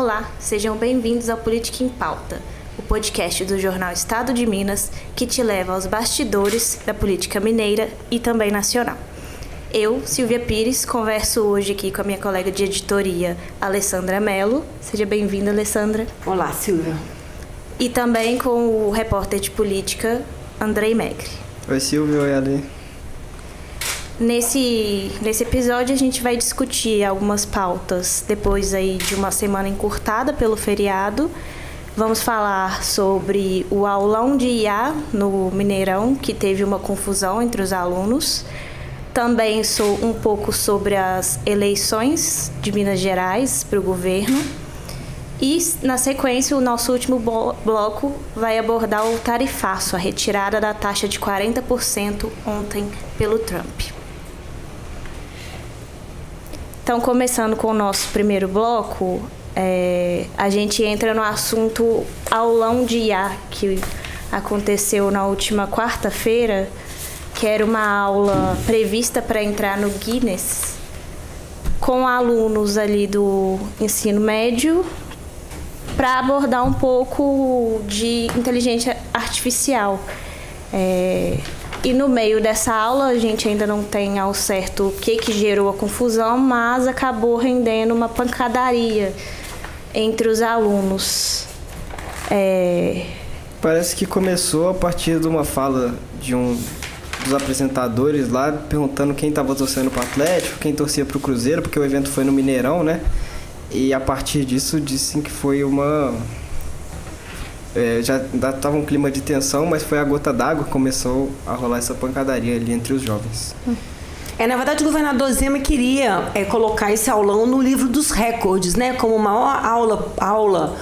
Olá, sejam bem-vindos ao Política em Pauta, o podcast do jornal Estado de Minas que te leva aos bastidores da política mineira e também nacional. Eu, Silvia Pires, converso hoje aqui com a minha colega de editoria, Alessandra Mello. Seja bem-vinda, Alessandra. Olá, Silvia. E também com o repórter de política, Andrei Megre. Oi, Silvia. Oi, Ale. Nesse episódio a gente vai discutir algumas pautas depois aí de uma semana encurtada pelo feriado. Vamos falar sobre o aulão de IA no Mineirão, que teve uma confusão entre os alunos. Também um pouco sobre as eleições de Minas Gerais para o governo. E, na sequência, o nosso último bloco vai abordar o tarifaço, a retirada da taxa de 40% ontem pelo Trump. Então, começando com o nosso primeiro bloco, a gente entra no assunto aulão de IA, que aconteceu na última quarta-feira, que era uma aula prevista para entrar no Guinness, com alunos ali do ensino médio, para abordar um pouco de inteligência artificial. E no meio dessa aula, a gente ainda não tem ao certo o que gerou a confusão, mas acabou rendendo uma pancadaria entre os alunos. Parece que começou a partir de uma fala de um dos apresentadores lá, perguntando quem estava torcendo para o Atlético, quem torcia para o Cruzeiro, porque o evento foi no Mineirão, né? E a partir disso, dizem que foi uma... já estava um clima de tensão, mas foi a gota d'água que começou a rolar essa pancadaria ali entre os jovens. Na verdade, o governador Zema queria colocar esse aulão no livro dos recordes, né? Como maior aula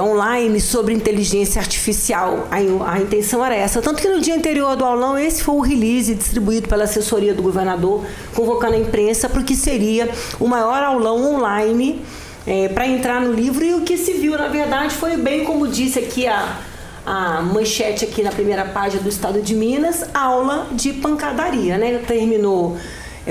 online sobre inteligência artificial. A intenção era essa. Tanto que no dia anterior do aulão, esse foi o release distribuído pela assessoria do governador, convocando a imprensa para o que seria o maior aulão online para entrar no livro. E o que se viu, na verdade, foi bem como disse aqui a manchete aqui na primeira página do Estado de Minas, aula de pancadaria, né?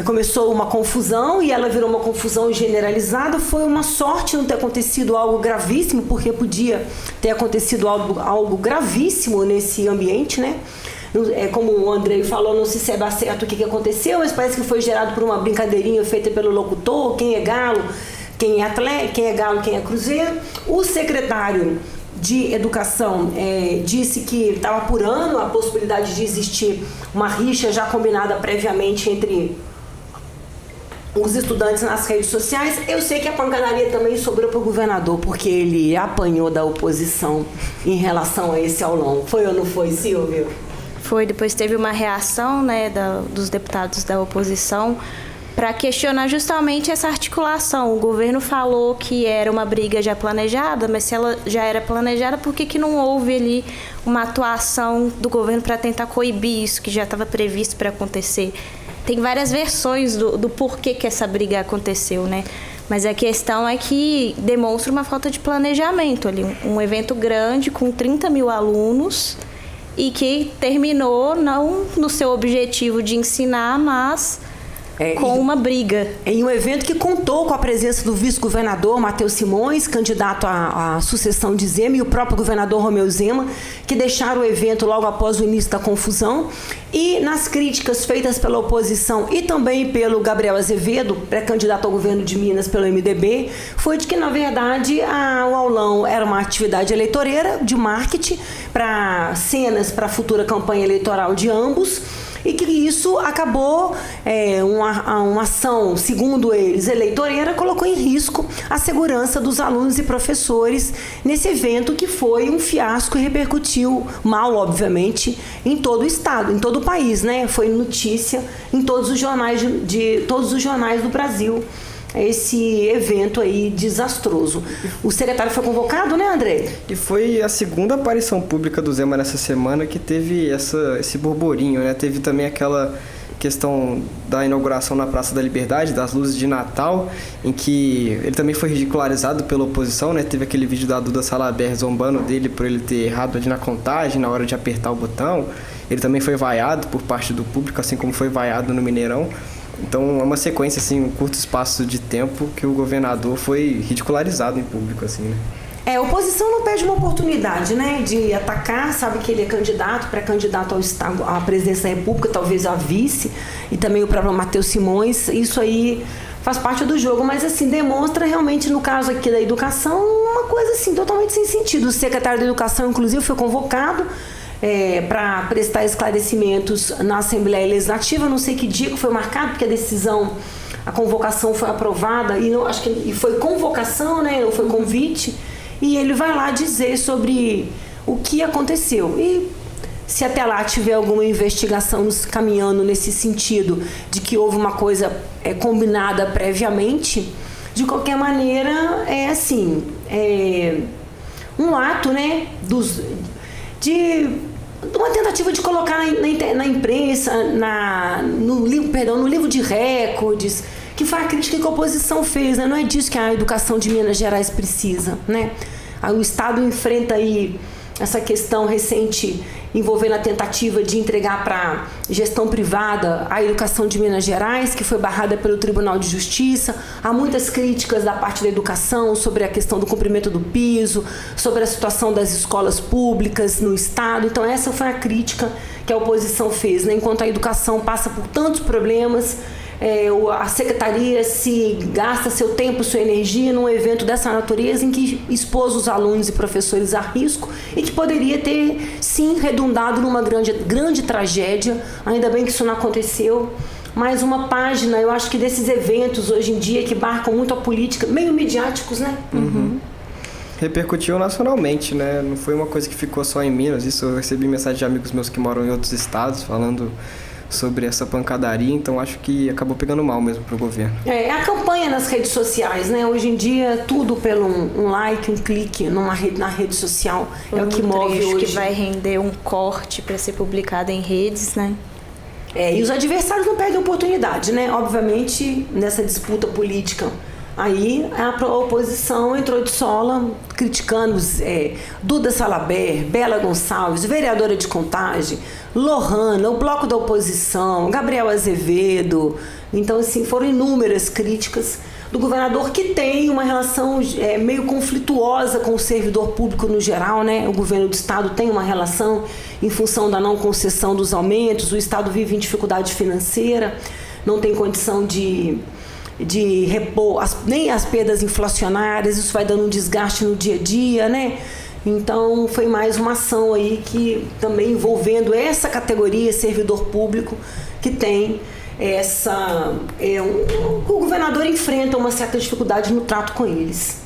Começou uma confusão e ela virou uma confusão generalizada. Foi uma sorte não ter acontecido algo gravíssimo, porque podia ter acontecido algo gravíssimo nesse ambiente, né? Como o Andrei falou, não se sabe certo o que aconteceu, mas parece que foi gerado por uma brincadeirinha feita pelo locutor, quem é galo, quem é atleta, quem é galo, quem é cruzeiro. O secretário de Educação disse que estava apurando a possibilidade de existir uma rixa já combinada previamente entre os estudantes nas redes sociais. Eu sei que a pancadaria também sobrou para o governador, porque ele apanhou da oposição em relação a esse aulão. Foi ou não foi, Silvio? Foi, depois teve uma reação, né, dos deputados da oposição para questionar justamente essa articulação. O governo falou que era uma briga já planejada, mas se ela já era planejada, por que não houve ali uma atuação do governo para tentar coibir isso que já estava previsto para acontecer? Tem várias versões do porquê que essa briga aconteceu, né? Mas a questão é que demonstra uma falta de planejamento ali. Um evento grande com 30 mil alunos e que terminou não no seu objetivo de ensinar, mas com uma briga. Em um evento que contou com a presença do vice-governador Matheus Simões, candidato à sucessão de Zema, e o próprio governador Romeu Zema, que deixaram o evento logo após o início da confusão. E nas críticas feitas pela oposição e também pelo Gabriel Azevedo, pré-candidato ao governo de Minas pelo MDB, foi de que, na verdade, o aulão era uma atividade eleitoreira de marketing para cenas para a futura campanha eleitoral de ambos, e que isso acabou, uma ação, segundo eles, eleitoreira, colocou em risco a segurança dos alunos e professores nesse evento que foi um fiasco e repercutiu mal, obviamente, em todo o estado, em todo o país, né? Foi notícia em todos os jornais todos os jornais do Brasil, esse evento aí desastroso. O secretário foi convocado, né, André? E foi a segunda aparição pública do Zema nessa semana que teve esse burburinho, né? Teve também aquela questão da inauguração na Praça da Liberdade, das luzes de Natal, em que ele também foi ridicularizado pela oposição, né? Teve aquele vídeo da Duda Salabert zombando dele por ele ter errado ali na contagem, na hora de apertar o botão. Ele também foi vaiado por parte do público, assim como foi vaiado no Mineirão. Então é uma sequência, assim, um curto espaço de tempo que o governador foi ridicularizado em público, assim, né? A oposição não perde uma oportunidade, né, de atacar, sabe que ele é candidato, pré-candidato ao Estado, à presidência da República, talvez a vice, e também o próprio Matheus Simões. Isso aí faz parte do jogo, mas assim, demonstra realmente, no caso aqui da educação, uma coisa assim, totalmente sem sentido. O secretário da Educação, inclusive, foi convocado para prestar esclarecimentos na Assembleia Legislativa, não sei que dia que foi marcado, porque a convocação foi aprovada, e foi convocação, né, não foi convite, e ele vai lá dizer sobre o que aconteceu. E se até lá tiver alguma investigação caminhando nesse sentido de que houve uma coisa combinada previamente, de qualquer maneira, um ato, né, de uma tentativa de colocar na imprensa, no livro de recordes, que foi a crítica que a oposição fez, né? Não é disso que a educação de Minas Gerais precisa, né? O Estado enfrenta aí essa questão recente envolvendo a tentativa de entregar para gestão privada a educação de Minas Gerais, que foi barrada pelo Tribunal de Justiça. Há muitas críticas da parte da educação sobre a questão do cumprimento do piso, sobre a situação das escolas públicas no Estado. Então essa foi a crítica que a oposição fez, né? Enquanto a educação passa por tantos problemas, a secretaria se gasta seu tempo, sua energia num evento dessa natureza em que expôs os alunos e professores a risco e que poderia ter, sim, redundado numa grande tragédia. Ainda bem que isso não aconteceu. Mais uma página, eu acho que desses eventos hoje em dia que marcam muito a política, meio midiáticos, né? Uhum. Repercutiu nacionalmente, né? Não foi uma coisa que ficou só em Minas. Isso eu recebi mensagem de amigos meus que moram em outros estados falando sobre essa pancadaria, então acho que acabou pegando mal mesmo pro governo. A campanha nas redes sociais, né? Hoje em dia, tudo pelo um like, um clique na rede social é o que move hoje. Que vai render um corte para ser publicado em redes, né? E os adversários não perdem oportunidade, né? Obviamente, nessa disputa política, aí a oposição entrou de sola, criticando Duda Salabert, Bela Gonçalves, vereadora de Contagem, Lohana, o bloco da oposição, Gabriel Azevedo. Então, assim, foram inúmeras críticas do governador, que tem uma relação meio conflituosa com o servidor público no geral, né? O governo do estado tem uma relação em função da não concessão dos aumentos, o estado vive em dificuldade financeira, não tem condição de repor nem as perdas inflacionárias, isso vai dando um desgaste no dia a dia, né? Então foi mais uma ação aí que também envolvendo essa categoria, servidor público, que tem o governador enfrenta uma certa dificuldade no trato com eles.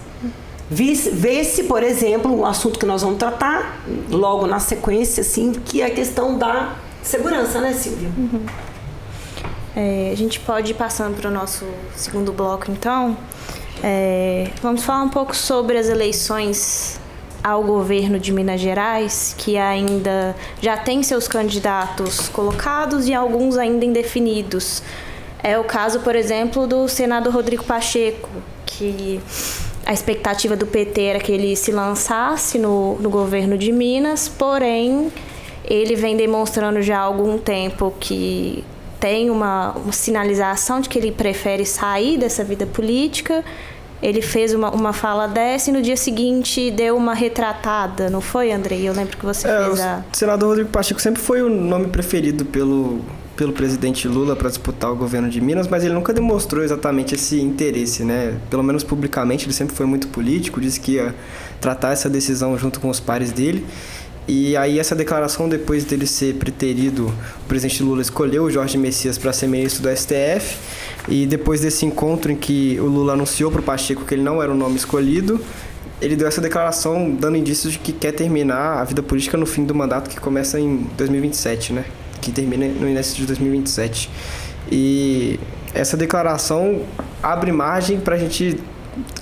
Vê-se, por exemplo, um assunto que nós vamos tratar logo na sequência, assim, que é a questão da segurança, né, Silvia? Uhum. A gente pode ir passando para o nosso segundo bloco, então. Vamos falar um pouco sobre as eleições ao governo de Minas Gerais, que ainda já tem seus candidatos colocados e alguns ainda indefinidos. É o caso, por exemplo, do senador Rodrigo Pacheco, que a expectativa do PT era que ele se lançasse no governo de Minas, porém ele vem demonstrando já há algum tempo que tem uma sinalização de que ele prefere sair dessa vida política. Ele fez uma fala dessa e no dia seguinte deu uma retratada, não foi, Andrei? Eu lembro que você fez O senador Rodrigo Pacheco sempre foi o nome preferido pelo presidente Lula para disputar o governo de Minas, mas ele nunca demonstrou exatamente esse interesse, né? Pelo menos publicamente, ele sempre foi muito político, disse que ia tratar essa decisão junto com os pares dele. E aí essa declaração, depois dele ser preterido, o presidente Lula escolheu o Jorge Messias para ser ministro do STF, e depois desse encontro em que o Lula anunciou para o Pacheco que ele não era o nome escolhido, ele deu essa declaração dando indícios de que quer terminar a vida política no fim do mandato, que começa em 2027, né? Que termina no início de 2027. E essa declaração abre margem para a gente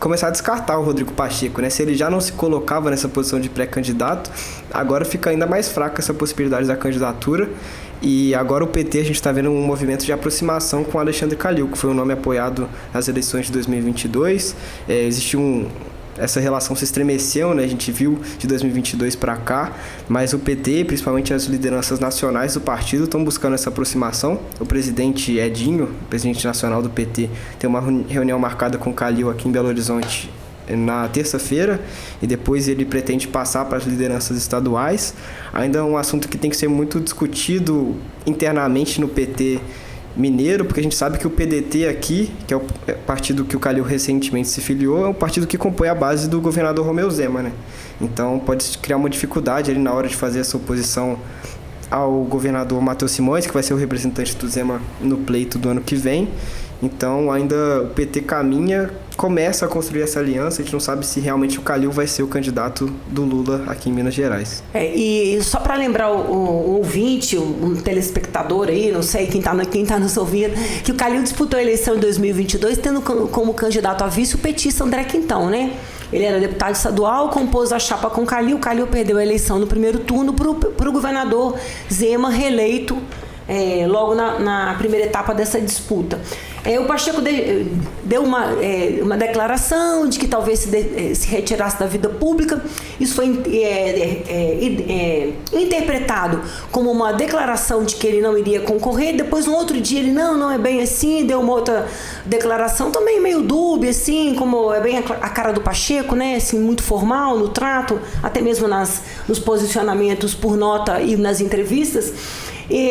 começar a descartar o Rodrigo Pacheco, né? Se ele já não se colocava nessa posição de pré-candidato, agora fica ainda mais fraca essa possibilidade da candidatura. E agora o PT, a gente está vendo um movimento de aproximação com Alexandre Calil, que foi um nome apoiado nas eleições de 2022. Existe essa relação se estremeceu, né? A gente viu de 2022 para cá, mas o PT, principalmente as lideranças nacionais do partido, estão buscando essa aproximação. O presidente Edinho, presidente nacional do PT, tem uma reunião marcada com o Calil aqui em Belo Horizonte na terça-feira, e depois ele pretende passar para as lideranças estaduais. Ainda é um assunto que tem que ser muito discutido internamente no PT mineiro, porque a gente sabe que o PDT aqui, que é o partido que o Calil recentemente se filiou, é um partido que compõe a base do governador Romeu Zema, né? Então pode criar uma dificuldade ali na hora de fazer essa oposição ao governador Matheus Simões, que vai ser o representante do Zema no pleito do ano que vem. Então ainda o PT começa a construir essa aliança. A gente não sabe se realmente o Calil vai ser o candidato do Lula aqui em Minas Gerais. E só para lembrar o ouvinte, um telespectador aí, não sei quem tá nos ouvindo, que o Calil disputou a eleição em 2022 tendo como candidato a vice o petista André Quintão, né? Ele era deputado estadual, compôs a chapa com o Calil perdeu a eleição no primeiro turno para o governador Zema, reeleito logo na primeira etapa dessa disputa. O Pacheco deu uma declaração de que talvez se retirasse da vida pública. Isso foi interpretado como uma declaração de que ele não iria concorrer. Depois, no outro dia, ele não é bem assim, deu uma outra declaração também meio dúbia, assim, como é bem a cara do Pacheco, né? Assim, muito formal no trato, até mesmo nos posicionamentos por nota e nas entrevistas.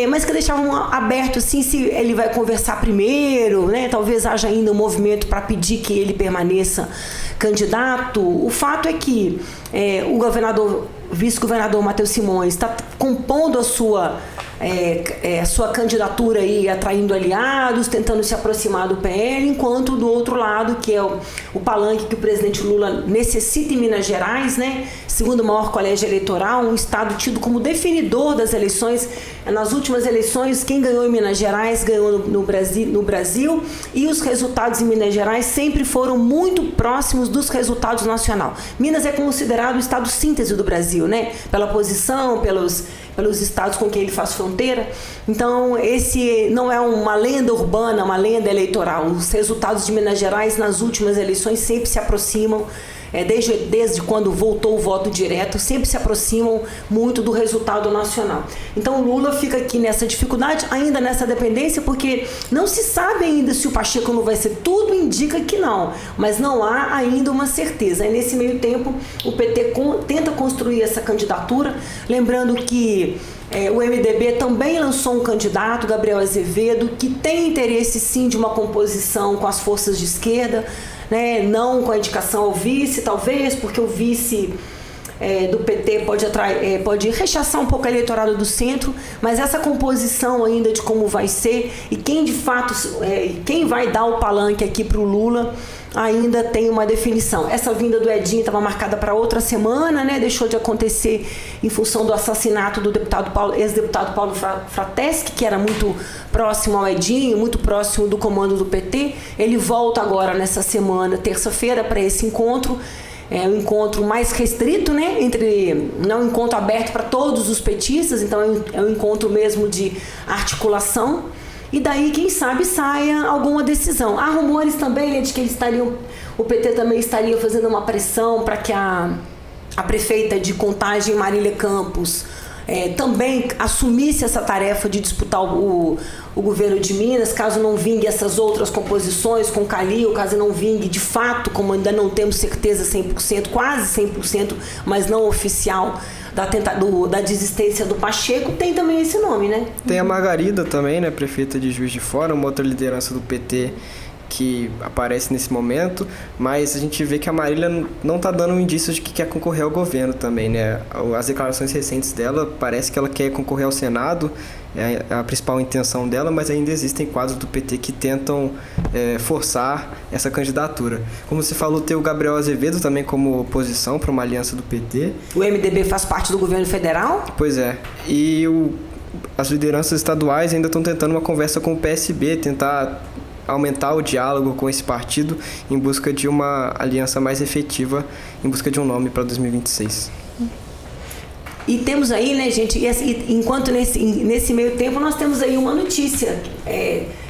Mas que deixavam aberto assim, se ele vai conversar primeiro, né? Talvez haja ainda um movimento para pedir que ele permaneça candidato. O fato é que o vice-governador Matheus Simões está compondo a sua candidatura e atraindo aliados, tentando se aproximar do PL, enquanto do outro lado, que é o palanque que o presidente Lula necessita em Minas Gerais, né? Segundo o maior colégio eleitoral, um estado tido como definidor das eleições. Nas últimas eleições, quem ganhou em Minas Gerais ganhou no Brasil, e os resultados em Minas Gerais sempre foram muito próximos dos resultados nacional. Minas é considerado o estado síntese do Brasil, né? Pela posição, pelos estados com quem ele faz fronteira. Então, esse não é uma lenda urbana, uma lenda eleitoral. Os resultados de Minas Gerais nas últimas eleições sempre se aproximam, desde quando voltou o voto direto, sempre se aproximam muito do resultado nacional. Então, o Lula fica aqui nessa dificuldade, ainda nessa dependência, porque não se sabe ainda se o Pacheco não vai ser. Tudo indica que não, mas não há ainda uma certeza. E nesse meio tempo, o PT tenta construir essa candidatura, lembrando que o MDB também lançou um candidato, Gabriel Azevedo, que tem interesse sim de uma composição com as forças de esquerda, né? Não com a indicação ao vice, talvez, porque o vice do PT pode rechaçar um pouco o eleitorado do centro, mas essa composição ainda de como vai ser e quem de fato, quem vai dar o palanque aqui para o Lula, ainda tem uma definição. Essa vinda do Edinho estava marcada para outra semana, né? Deixou de acontecer em função do assassinato do ex-deputado Paulo Frateschi, que era muito próximo ao Edinho, muito próximo do comando do PT. Ele volta agora nessa semana, terça-feira, para esse encontro. É um encontro mais restrito, né? Não um encontro aberto para todos os petistas, então é um encontro mesmo de articulação. E daí, quem sabe, saia alguma decisão. Há rumores também, né, de que o PT também estaria fazendo uma pressão para que a prefeita de Contagem, Marília Campos, também assumisse essa tarefa de disputar o governo de Minas, caso não vingue essas outras composições com o Calil, caso não vingue de fato, como ainda não temos certeza 100%, quase 100%, mas não oficial, da desistência do Pacheco. Tem também esse nome, né? Tem a Margarida também, né, prefeita de Juiz de Fora, uma outra liderança do PT que aparece nesse momento, mas a gente vê que a Marília não está dando um indício de que quer concorrer ao governo também, né? As declarações recentes dela, parece que ela quer concorrer ao Senado, é a principal intenção dela, mas ainda existem quadros do PT que tentam forçar essa candidatura. Como você falou, tem o Gabriel Azevedo também como oposição para uma aliança do PT. O MDB faz parte do governo federal? Pois é. E as lideranças estaduais ainda estão tentando uma conversa com o PSB, tentar aumentar o diálogo com esse partido em busca de uma aliança mais efetiva, em busca de um nome para 2026. E temos aí, né, gente, enquanto nesse meio tempo nós temos aí uma notícia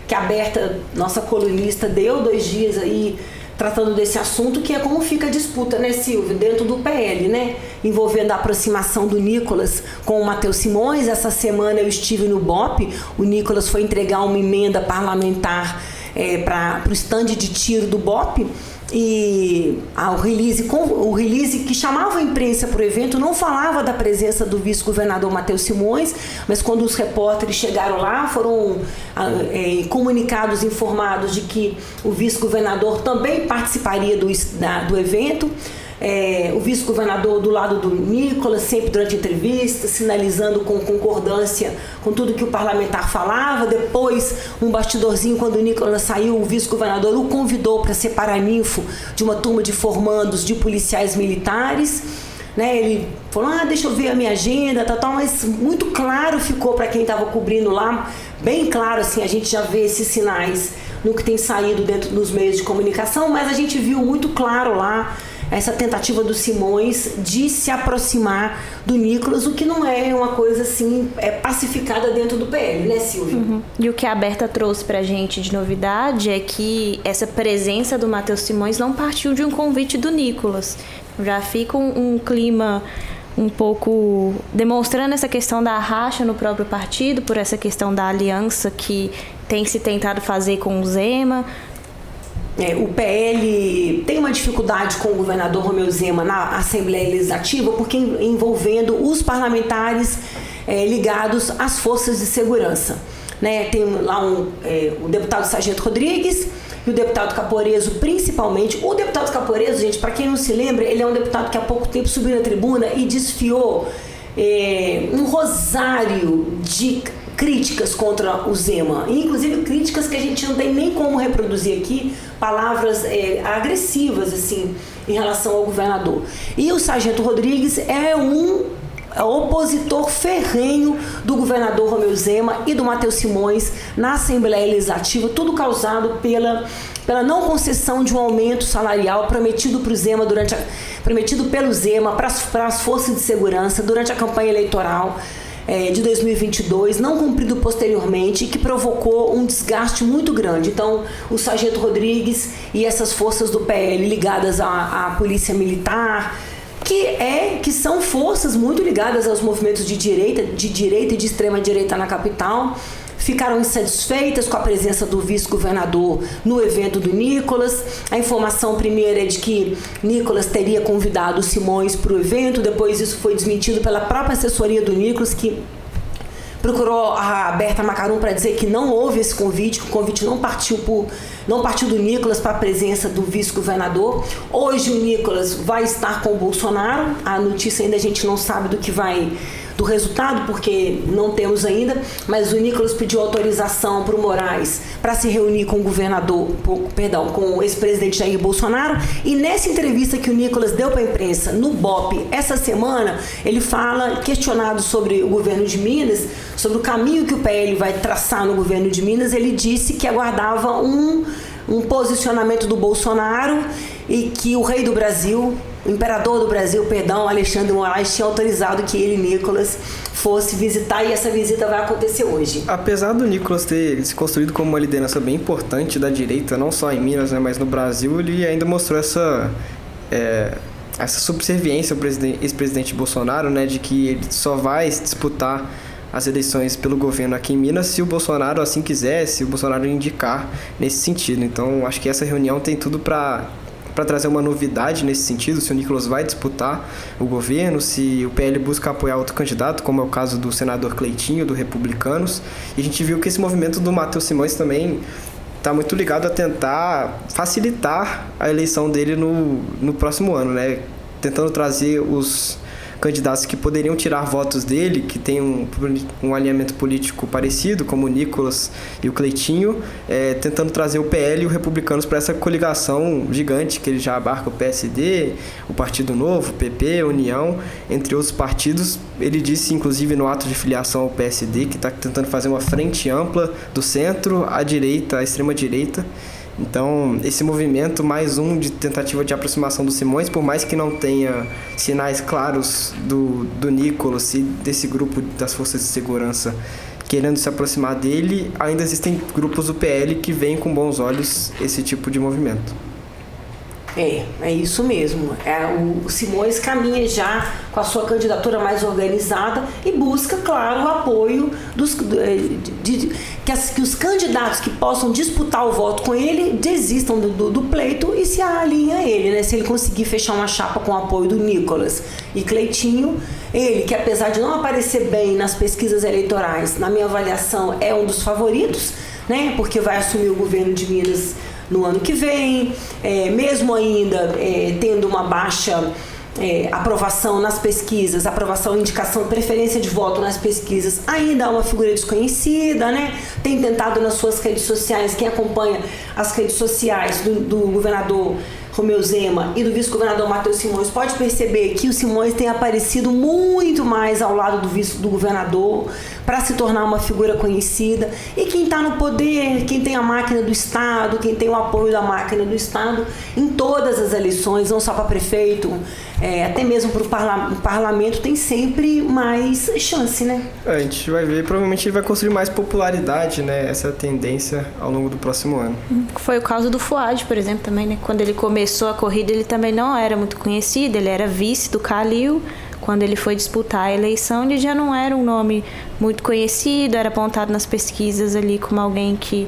que a Berta, nossa colunista, deu 2 dias aí tratando desse assunto, que é como fica a disputa, né, Silvio, dentro do PL, né, envolvendo a aproximação do Nicolas com o Matheus Simões. Essa semana eu estive no BOPE, o Nicolas foi entregar uma emenda parlamentar para o stand de tiro do BOPE, e o release que chamava a imprensa para o evento não falava da presença do vice-governador Matheus Simões, mas quando os repórteres chegaram lá, foram comunicados, informados de que o vice-governador também participaria do evento. O vice-governador do lado do Nicolas, sempre durante a entrevista, sinalizando com concordância com tudo que o parlamentar falava. Depois, um bastidorzinho, quando o Nicolas saiu, o vice-governador o convidou para ser paraninfo de uma turma de formandos de policiais militares. Ele falou, deixa eu ver a minha agenda, mas muito claro ficou para quem estava cobrindo lá, bem claro, assim, a gente já vê esses sinais no que tem saído dentro dos meios de comunicação, mas a gente viu muito claro lá essa tentativa do Simões de se aproximar do Nicolas, o que não é uma coisa assim pacificada dentro do PL, né, Silvia? Uhum. E o que a Berta trouxe pra gente de novidade é que essa presença do Matheus Simões não partiu de um convite do Nicolas. Já fica um clima um pouco demonstrando essa questão da racha no próprio partido, por essa questão da aliança que tem se tentado fazer com o Zema. O PL tem uma dificuldade com o governador Romeu Zema na Assembleia Legislativa, porque envolvendo os parlamentares ligados às forças de segurança. Tem lá o deputado Sargento Rodrigues e o deputado Caporeso, principalmente. O deputado Caporeso, gente, para quem não se lembra, ele é um deputado que há pouco tempo subiu na tribuna e desfiou um rosário de críticas contra o Zema, inclusive críticas que a gente não tem nem como reproduzir aqui, palavras agressivas assim em relação ao governador. E o Sargento Rodrigues é um opositor ferrenho do governador Romeu Zema e do Matheus Simões na Assembleia Legislativa, tudo causado pela não concessão de um aumento salarial prometido para o Zema prometido pelo Zema para as forças de segurança durante a campanha eleitoral de 2022, não cumprido posteriormente, e que provocou um desgaste muito grande. Então, o Sargento Rodrigues e essas forças do PL ligadas à Polícia Militar, que são forças muito ligadas aos movimentos de direita e de extrema direita na capital, ficaram insatisfeitas com a presença do vice-governador no evento do Nicolas. A informação primeira é de que Nicolas teria convidado o Simões para o evento, depois isso foi desmentido pela própria assessoria do Nicolas, que procurou a Berta Macarum para dizer que não houve esse convite, que o convite não partiu do Nicolas para a presença do vice-governador. Hoje o Nicolas vai estar com o Bolsonaro, a notícia ainda a gente não sabe do resultado, porque não temos ainda, mas o Nicolas pediu autorização para o Moraes para se reunir com com o ex-presidente Jair Bolsonaro, e nessa entrevista que o Nicolas deu para a imprensa no BOPE essa semana, ele fala, questionado sobre o governo de Minas, sobre o caminho que o PL vai traçar no governo de Minas, ele disse que aguardava um posicionamento do Bolsonaro e que o rei do Brasil, o imperador do Brasil, Alexandre Moraes, tinha autorizado que ele, Nicolas, fosse visitar, e essa visita vai acontecer hoje. Apesar do Nicolas ter se construído como uma liderança bem importante da direita, não só em Minas, mas no Brasil, ele ainda mostrou essa subserviência ao ex-presidente Bolsonaro, de que ele só vai disputar as eleições pelo governo aqui em Minas se o Bolsonaro assim quiser, se o Bolsonaro indicar nesse sentido. Então, acho que essa reunião tem tudo para trazer uma novidade nesse sentido, se o Nicolas vai disputar o governo, se o PL busca apoiar outro candidato, como é o caso do senador Cleitinho, do Republicanos. E a gente viu que esse movimento do Matheus Simões também está muito ligado a tentar facilitar a eleição dele no próximo ano, tentando trazer os candidatos que poderiam tirar votos dele, que tem um alinhamento político parecido, como o Nicolas e o Cleitinho, tentando trazer o PL e o Republicanos para essa coligação gigante, que ele já abarca o PSD, o Partido Novo, o PP, a União, entre outros partidos. Ele disse, inclusive, no ato de filiação ao PSD, que está tentando fazer uma frente ampla do centro à direita, à extrema-direita. Então, esse movimento, mais um de tentativa de aproximação do Simões, por mais que não tenha sinais claros do Nicolas e desse grupo das forças de segurança querendo se aproximar dele, ainda existem grupos do PL que veem com bons olhos esse tipo de movimento. É isso mesmo. O Simões caminha já com a sua candidatura mais organizada e busca, claro, o apoio que os candidatos que possam disputar o voto com ele desistam do pleito e se alinhem a ele, né? Se ele conseguir fechar uma chapa com o apoio do Nicolas e Cleitinho, ele, que apesar de não aparecer bem nas pesquisas eleitorais, na minha avaliação, é um dos favoritos, né? Porque vai assumir o governo de Minas no ano que vem, mesmo ainda tendo uma baixa aprovação nas pesquisas, indicação, preferência de voto nas pesquisas, ainda é uma figura desconhecida, né? Tem tentado nas suas redes sociais, quem acompanha as redes sociais do governador Romeu Zema e do vice-governador Matheus Simões pode perceber que o Simões tem aparecido muito mais ao lado do governador para se tornar uma figura conhecida. E quem está no poder, quem tem a máquina do Estado, quem tem o apoio da máquina do Estado em todas as eleições, não só para prefeito, até mesmo para o parlamento, tem sempre mais chance, né? A gente vai ver, provavelmente ele vai construir mais popularidade, né? Essa é a tendência ao longo do próximo ano. Foi o caso do Fuad, por exemplo, também, né? Quando ele começou a corrida, ele também não era muito conhecido, ele era vice do Calil. Quando ele foi disputar a eleição, ele já não era um nome muito conhecido, era apontado nas pesquisas ali como alguém que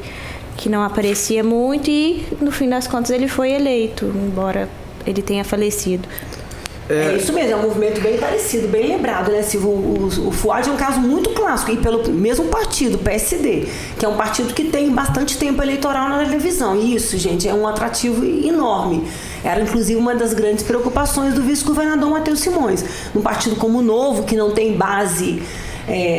não aparecia muito e, no fim das contas, ele foi eleito, embora ele tenha falecido. É isso mesmo, é um movimento bem parecido, bem lembrado, né, Silvio? O Fuad é um caso muito clássico, e pelo mesmo partido, PSD, que é um partido que tem bastante tempo eleitoral na televisão. E isso, gente, é um atrativo enorme. Era, inclusive, uma das grandes preocupações do vice-governador Matheus Simões. Um partido como o Novo, que não tem base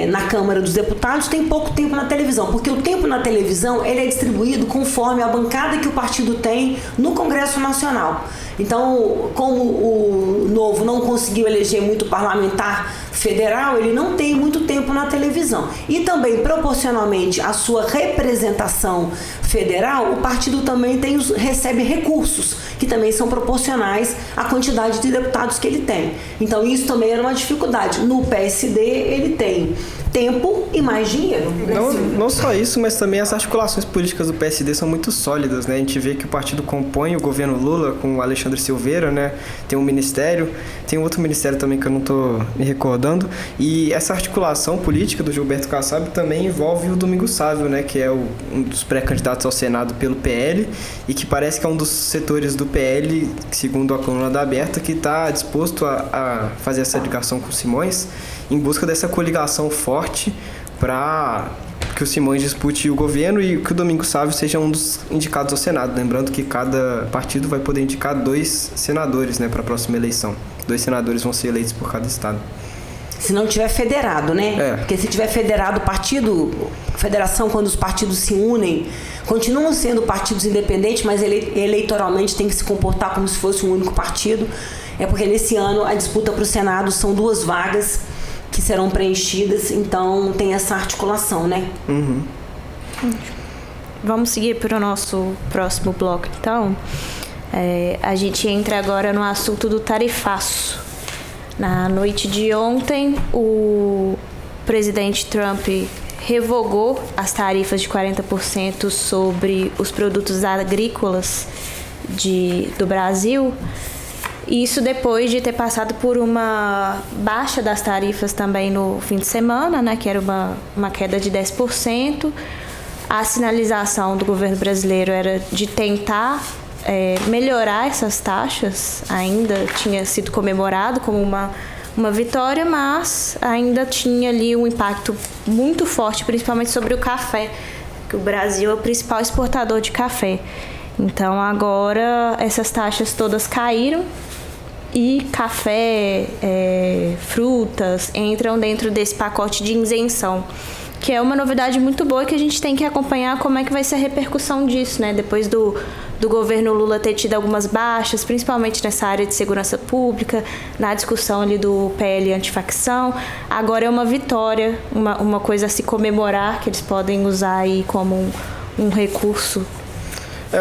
na Câmara dos Deputados, tem pouco tempo na televisão, porque o tempo na televisão ele é distribuído conforme a bancada que o partido tem no Congresso Nacional. Então, como o Novo não conseguiu eleger muito parlamentar federal, ele não tem muito tempo na televisão. E também, proporcionalmente à sua representação federal, o partido também recebe recursos, que também são proporcionais à quantidade de deputados que ele tem. Então, isso também era uma dificuldade. No PSD, ele tem tempo e mais dinheiro. Não só isso, mas também as articulações políticas do PSD são muito sólidas, né? A gente vê que o partido compõe o governo Lula com o Alexandre Silveira, né? Tem um ministério, tem outro ministério também que eu não estou me recordando, e essa articulação política do Gilberto Kassab também envolve o Domingos Sávio, né? Que é um dos pré-candidatos ao Senado pelo PL e que parece que é um dos setores do PL, segundo a coluna da Aberta, que está disposto a fazer essa ligação com o Simões em busca dessa coligação forte para que o Simões dispute o governo e que o Domingos Sávio seja um dos indicados ao Senado. Lembrando que cada partido vai poder indicar 2 senadores, né, para a próxima eleição. 2 senadores vão ser eleitos por cada estado. Se não tiver federado, né? Porque se tiver federado, federação, quando os partidos se unem, continuam sendo partidos independentes, mas eleitoralmente tem que se comportar como se fosse um único partido. É porque nesse ano a disputa para o Senado são 2 vagas que serão preenchidas, então tem essa articulação, né? Uhum. Vamos seguir para o nosso próximo bloco, então. A gente entra agora no assunto do tarifaço. Na noite de ontem, o presidente Trump revogou as tarifas de 40% sobre os produtos agrícolas do Brasil. Isso depois de ter passado por uma baixa das tarifas também no fim de semana, né, que era uma queda de 10%. A sinalização do governo brasileiro era de tentar melhorar essas taxas, ainda tinha sido comemorado como uma vitória, mas ainda tinha ali um impacto muito forte, principalmente sobre o café, que o Brasil é o principal exportador de café. Então agora essas taxas todas caíram e café, frutas entram dentro desse pacote de isenção, que é uma novidade muito boa que a gente tem que acompanhar como é que vai ser a repercussão disso, né? Depois do governo Lula ter tido algumas baixas, principalmente nessa área de segurança pública, na discussão ali do PL antifacção, agora é uma vitória, uma coisa a se comemorar, que eles podem usar aí como um recurso.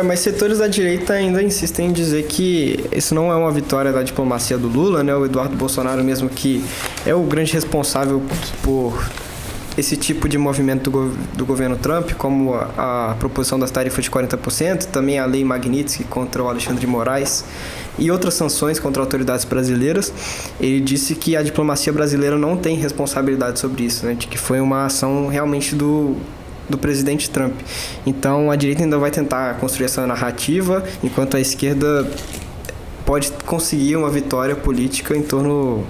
Mas setores da direita ainda insistem em dizer que isso não é uma vitória da diplomacia do Lula, né? O Eduardo Bolsonaro mesmo, que é o grande responsável por esse tipo de movimento do governo Trump, como a proposição das tarifas de 40%, também a lei Magnitsky contra o Alexandre de Moraes e outras sanções contra autoridades brasileiras, ele disse que a diplomacia brasileira não tem responsabilidade sobre isso, né, de que foi uma ação realmente do presidente Trump. Então a direita ainda vai tentar construir essa narrativa, enquanto a esquerda pode conseguir uma vitória política em torno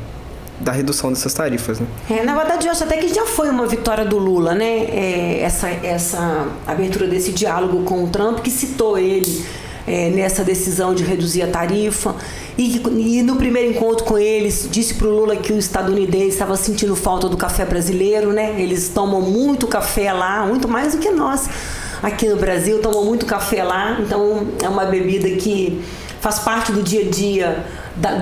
da redução dessas tarifas, né? Na verdade, eu acho até que já foi uma vitória do Lula, né? Essa abertura desse diálogo com o Trump, que citou ele nessa decisão de reduzir a tarifa, e no primeiro encontro com eles disse para o Lula que o estadunidense estava sentindo falta do café brasileiro, né? Eles tomam muito café lá, muito mais do que nós aqui no Brasil, tomam muito café lá, então é uma bebida que faz parte do dia a dia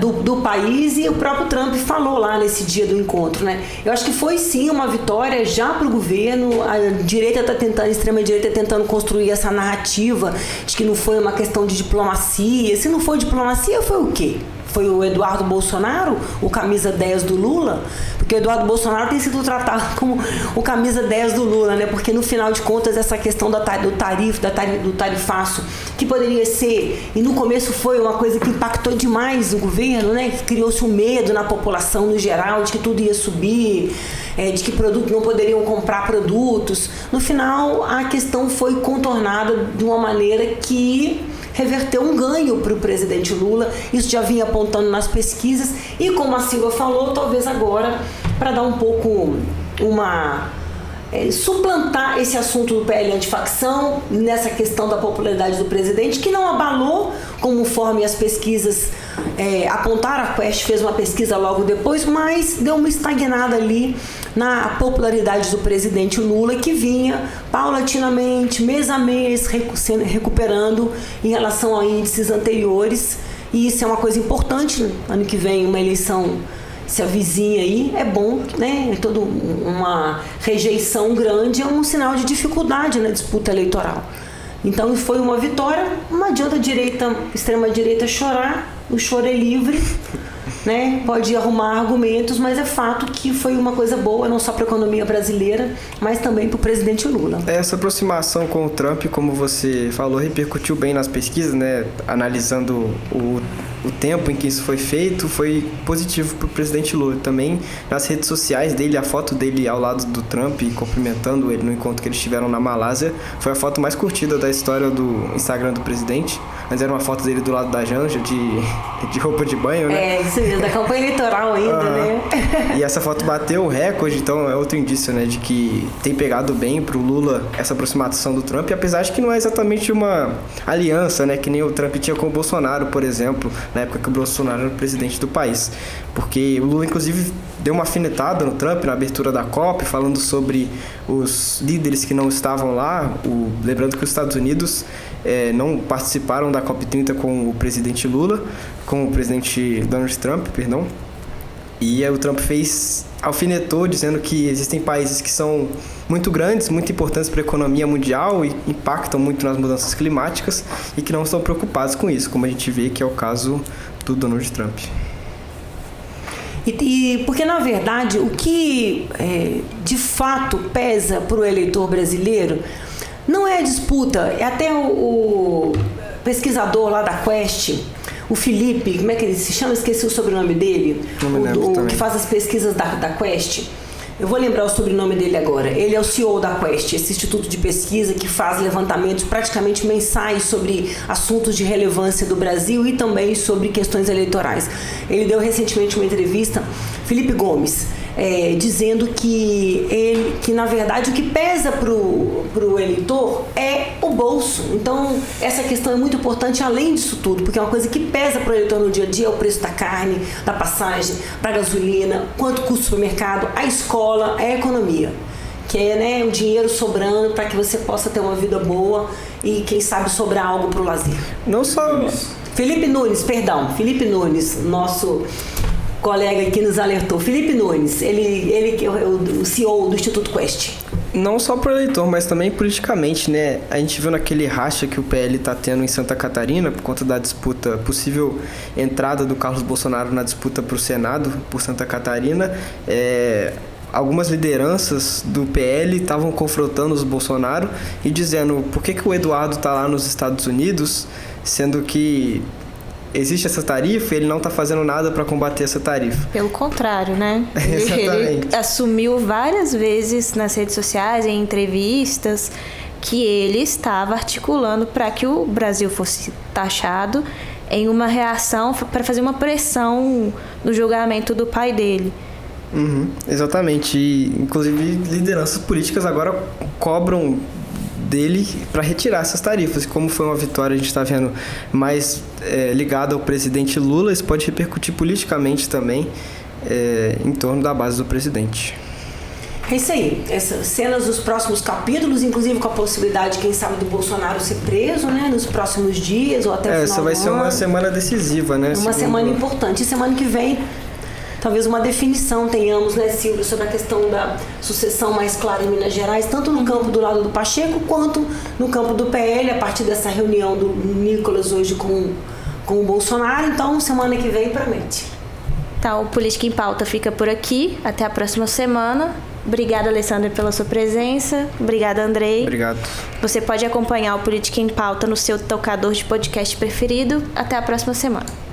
do país, e o próprio Trump falou lá nesse dia do encontro, né? Eu acho que foi sim uma vitória já para o governo. A direita está tentando, a extrema-direita está tentando construir essa narrativa de que não foi uma questão de diplomacia. Se não foi diplomacia, foi o quê? Foi o Eduardo Bolsonaro, o camisa 10 do Lula? Porque o Eduardo Bolsonaro tem sido tratado como o camisa 10 do Lula, né? Porque no final de contas essa questão do tarifaço, que poderia ser, e no começo foi uma coisa que impactou demais o governo, né? Que criou-se um medo na população no geral de que tudo ia subir, de que produtos não poderiam comprar produtos. No final a questão foi contornada de uma maneira que reverteu um ganho para o presidente Lula. Isso já vinha apontando nas pesquisas, e como a Silvia falou, talvez agora, para dar um pouco suplantar esse assunto do PL antifacção nessa questão da popularidade do presidente, que não abalou conforme as pesquisas apontaram. A Quest fez uma pesquisa logo depois, mas deu uma estagnada ali na popularidade do presidente Lula, que vinha paulatinamente, mês a mês, recuperando em relação a índices anteriores. E isso é uma coisa importante. Ano que vem uma eleição se avizinha aí, é bom, né? Toda uma rejeição grande é um sinal de dificuldade na disputa eleitoral. Então foi uma vitória. Não adianta a extrema-direita chorar, o choro é livre, né? Pode arrumar argumentos, mas é fato que foi uma coisa boa, não só para a economia brasileira, mas também para o presidente Lula. Essa aproximação com o Trump, como você falou, repercutiu bem nas pesquisas, né? Analisando o tempo em que isso foi feito, foi positivo para o presidente Lula. Também nas redes sociais dele, a foto dele ao lado do Trump, cumprimentando ele no encontro que eles tiveram na Malásia, foi a foto mais curtida da história do Instagram do presidente. Mas era uma foto dele do lado da Janja, de roupa de banho, né? Isso mesmo, da campanha eleitoral ainda, né? E essa foto bateu o recorde, então é outro indício, né, de que tem pegado bem pro Lula essa aproximação do Trump, apesar de que não é exatamente uma aliança, né, que nem o Trump tinha com o Bolsonaro, por exemplo, na época que o Bolsonaro era o presidente do país. Porque o Lula, inclusive, deu uma afinetada no Trump na abertura da COP, falando sobre os líderes que não estavam lá. Lembrando que os Estados Unidos não participaram da COP30 com o presidente Lula, com o presidente Donald Trump, perdão. E aí o Trump alfinetou, dizendo que existem países que são muito grandes, muito importantes para a economia mundial e impactam muito nas mudanças climáticas e que não estão preocupados com isso, como a gente vê que é o caso do Donald Trump. E porque, na verdade, o que de fato pesa para o eleitor brasileiro não é a disputa. É até o pesquisador lá da Quest, o Felipe, como é que ele se chama? Esqueci o sobrenome dele. O que faz as pesquisas da Quest. Eu vou lembrar o sobrenome dele agora. Ele é o CEO da Quest, esse instituto de pesquisa que faz levantamentos praticamente mensais sobre assuntos de relevância do Brasil e também sobre questões eleitorais. Ele deu recentemente uma entrevista, Felipe Gomes, dizendo que na verdade o que pesa pro eleitor é o bolso. Então essa questão é muito importante além disso tudo, porque é uma coisa que pesa pro eleitor no dia a dia, é o preço da carne, da passagem, da gasolina, quanto custa o supermercado, a escola, a economia, que é, né, o dinheiro sobrando para que você possa ter uma vida boa e quem sabe sobrar algo pro lazer. Não só Felipe Nunes, nosso colega aqui nos alertou. Felipe Nunes, ele que é o CEO do Instituto Quest. Não só para o eleitor, mas também politicamente, né? A gente viu naquele racha que o PL está tendo em Santa Catarina por conta da disputa, possível entrada do Carlos Bolsonaro na disputa para o Senado por Santa Catarina. algumas lideranças do PL estavam confrontando os Bolsonaro e dizendo por que o Eduardo está lá nos Estados Unidos, sendo que existe essa tarifa e ele não está fazendo nada para combater essa tarifa. Pelo contrário, né? Ele assumiu várias vezes nas redes sociais, em entrevistas, que ele estava articulando para que o Brasil fosse taxado em uma reação para fazer uma pressão no julgamento do pai dele. Exatamente. E, inclusive, lideranças políticas agora cobram dele para retirar essas tarifas. E como foi uma vitória, a gente está vendo mais ligado ao presidente Lula, isso pode repercutir politicamente também em torno da base do presidente. É isso aí. Essas cenas dos próximos capítulos, inclusive com a possibilidade, quem sabe, do Bolsonaro ser preso, né, nos próximos dias ou até o final do ano. Essa vai ser uma semana decisiva, né? Uma semana importante. E semana que vem, talvez uma definição tenhamos, né, Silvio, sobre a questão da sucessão mais clara em Minas Gerais, tanto no campo do lado do Pacheco, quanto no campo do PL, a partir dessa reunião do Nicolas hoje com o Bolsonaro. Então, semana que vem promete. Então, o Política em Pauta fica por aqui. Até a próxima semana. Obrigada, Alessandra, pela sua presença. Obrigada, Andrei. Obrigado. Você pode acompanhar o Política em Pauta no seu tocador de podcast preferido. Até a próxima semana.